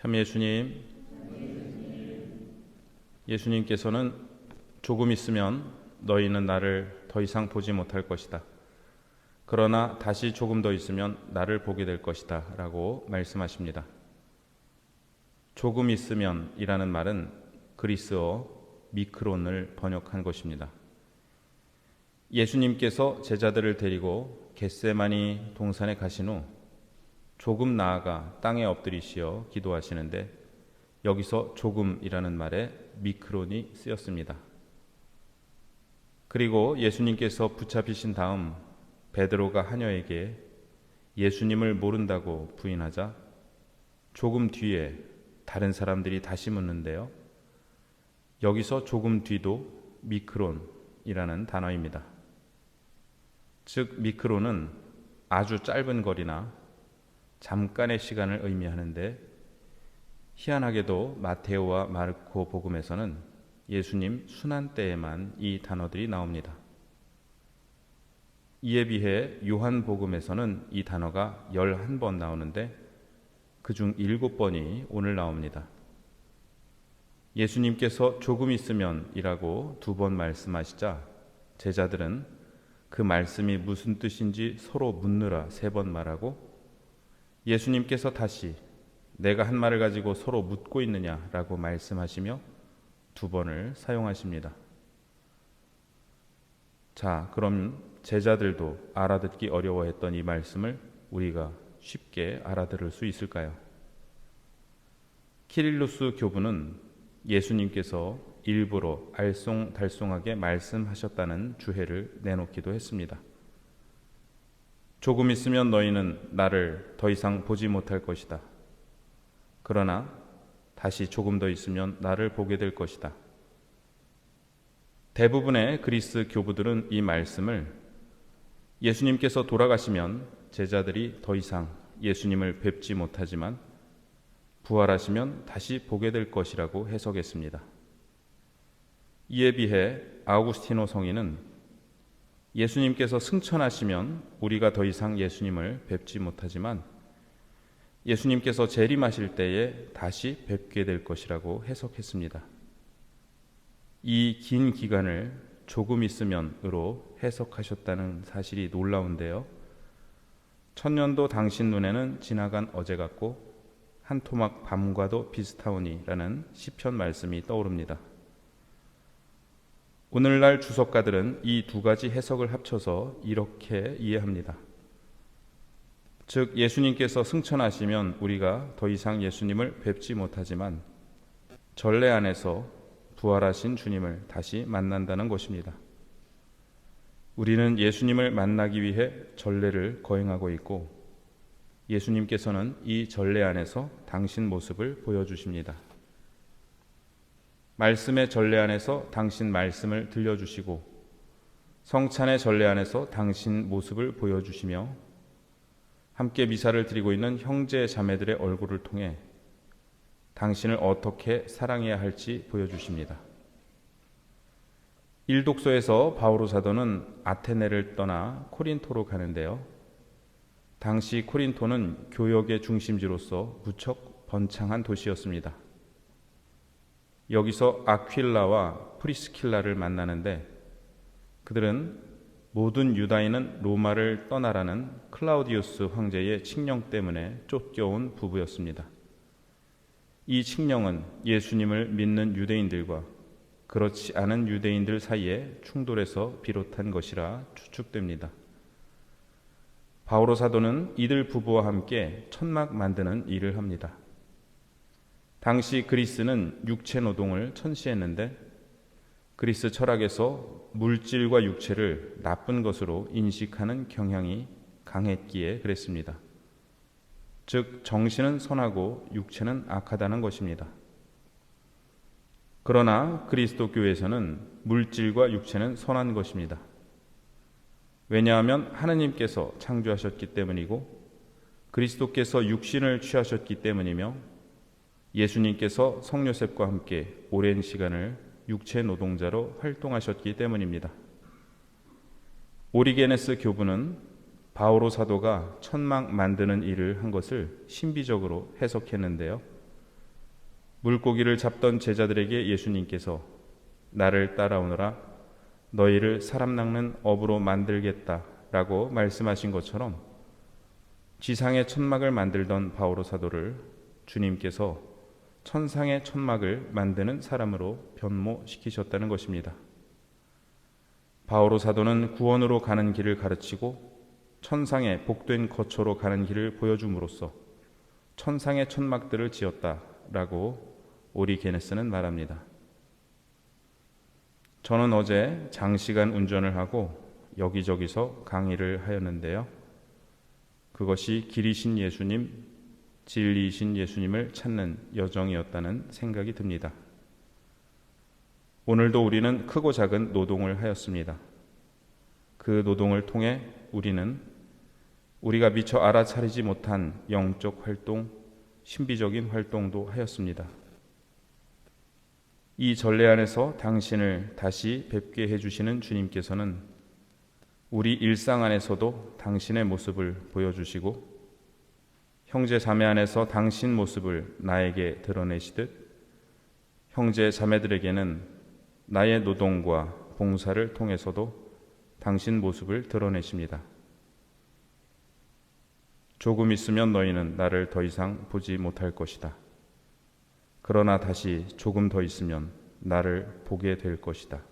참 예수님께서는 조금 있으면 너희는 나를 더 이상 보지 못할 것이다. 그러나 다시 조금 더 있으면 나를 보게 될 것이다 라고 말씀하십니다. 조금 있으면 이라는 말은 그리스어 미크론을 번역한 것입니다. 예수님께서 제자들을 데리고 겟세마니 동산에 가신 후 조금 나아가 땅에 엎드리시어 기도하시는데 여기서 조금이라는 말에 미크론이 쓰였습니다. 그리고 예수님께서 붙잡히신 다음 베드로가 하녀에게 예수님을 모른다고 부인하자 조금 뒤에 다른 사람들이 다시 묻는데요. 여기서 조금 뒤도 미크론이라는 단어입니다. 즉 미크론은 아주 짧은 거리나 잠깐의 시간을 의미하는데 희한하게도 마테오와 마르코 복음에서는 예수님 순환 때에만 이 단어들이 나옵니다. 이에 비해 요한 복음에서는 이 단어가 11번 나오는데 그중 7번이 오늘 나옵니다. 예수님께서 조금 있으면 이라고 2번 말씀하시자 제자들은 그 말씀이 무슨 뜻인지 서로 묻느라 3번 말하고 예수님께서 다시 내가 한 말을 가지고 서로 묻고 있느냐라고 말씀하시며 2번을 사용하십니다. 자, 그럼 제자들도 알아듣기 어려워했던 이 말씀을 우리가 쉽게 알아들을 수 있을까요? 키릴루스 교부는 예수님께서 일부러 알쏭달쏭하게 말씀하셨다는 주해를 내놓기도 했습니다. 조금 있으면 너희는 나를 더 이상 보지 못할 것이다. 그러나 다시 조금 더 있으면 나를 보게 될 것이다. 대부분의 그리스 교부들은 이 말씀을 예수님께서 돌아가시면 제자들이 더 이상 예수님을 뵙지 못하지만 부활하시면 다시 보게 될 것이라고 해석했습니다. 이에 비해 아우구스티노 성인은 예수님께서 승천하시면 우리가 더 이상 예수님을 뵙지 못하지만 예수님께서 재림하실 때에 다시 뵙게 될 것이라고 해석했습니다. 이 긴 기간을 조금 있으면으로 해석하셨다는 사실이 놀라운데요. 천년도 당신 눈에는 지나간 어제 같고 한 토막 밤과도 비슷하오니라는 시편 말씀이 떠오릅니다. 오늘날 주석가들은 이 2가지 해석을 합쳐서 이렇게 이해합니다. 즉 예수님께서 승천하시면 우리가 더 이상 예수님을 뵙지 못하지만 전례 안에서 부활하신 주님을 다시 만난다는 것입니다. 우리는 예수님을 만나기 위해 전례를 거행하고 있고 예수님께서는 이 전례 안에서 당신 모습을 보여주십니다. 말씀의 전례 안에서 당신 말씀을 들려주시고 성찬의 전례 안에서 당신 모습을 보여주시며 함께 미사를 드리고 있는 형제 자매들의 얼굴을 통해 당신을 어떻게 사랑해야 할지 보여주십니다. 일독서에서 바오로 사도는 아테네를 떠나 코린토로 가는데요. 당시 코린토는 교역의 중심지로서 무척 번창한 도시였습니다. 여기서 아퀴라와 프리스킬라를 만나는데 그들은 모든 유다인은 로마를 떠나라는 클라우디우스 황제의 칙령 때문에 쫓겨온 부부였습니다. 이 칙령은 예수님을 믿는 유대인들과 그렇지 않은 유대인들 사이의 충돌에서 비롯한 것이라 추측됩니다. 바오로 사도는 이들 부부와 함께 천막 만드는 일을 합니다. 당시 그리스는 육체 노동을 천시했는데 그리스 철학에서 물질과 육체를 나쁜 것으로 인식하는 경향이 강했기에 그랬습니다. 즉 정신은 선하고 육체는 악하다는 것입니다. 그러나 그리스도 교회에서는 물질과 육체는 선한 것입니다. 왜냐하면 하느님께서 창조하셨기 때문이고 그리스도께서 육신을 취하셨기 때문이며 예수님께서 성요셉과 함께 오랜 시간을 육체 노동자로 활동하셨기 때문입니다. 오리게네스 교부는 바오로 사도가 천막 만드는 일을 한 것을 신비적으로 해석했는데요. 물고기를 잡던 제자들에게 예수님께서 나를 따라오너라 너희를 사람 낚는 어부로 만들겠다라고 말씀하신 것처럼 지상의 천막을 만들던 바오로 사도를 주님께서 천상의 천막을 만드는 사람으로 변모시키셨다는 것입니다. 바오로 사도는 구원으로 가는 길을 가르치고 천상의 복된 거처로 가는 길을 보여줌으로써 천상의 천막들을 지었다라고 오리게네스는 말합니다. 저는 어제 장시간 운전을 하고 여기저기서 강의를 하였는데요. 그것이 길이신 예수님, 진리이신 예수님을 찾는 여정이었다는 생각이 듭니다. 오늘도 우리는 크고 작은 노동을 하였습니다. 그 노동을 통해 우리는 우리가 미처 알아차리지 못한 영적 활동, 신비적인 활동도 하였습니다. 이 전례 안에서 당신을 다시 뵙게 해주시는 주님께서는 우리 일상 안에서도 당신의 모습을 보여주시고 형제 자매 안에서 당신 모습을 나에게 드러내시듯 형제 자매들에게는 나의 노동과 봉사를 통해서도 당신 모습을 드러내십니다. 조금 있으면 너희는 나를 더 이상 보지 못할 것이다. 그러나 다시 조금 더 있으면 나를 보게 될 것이다.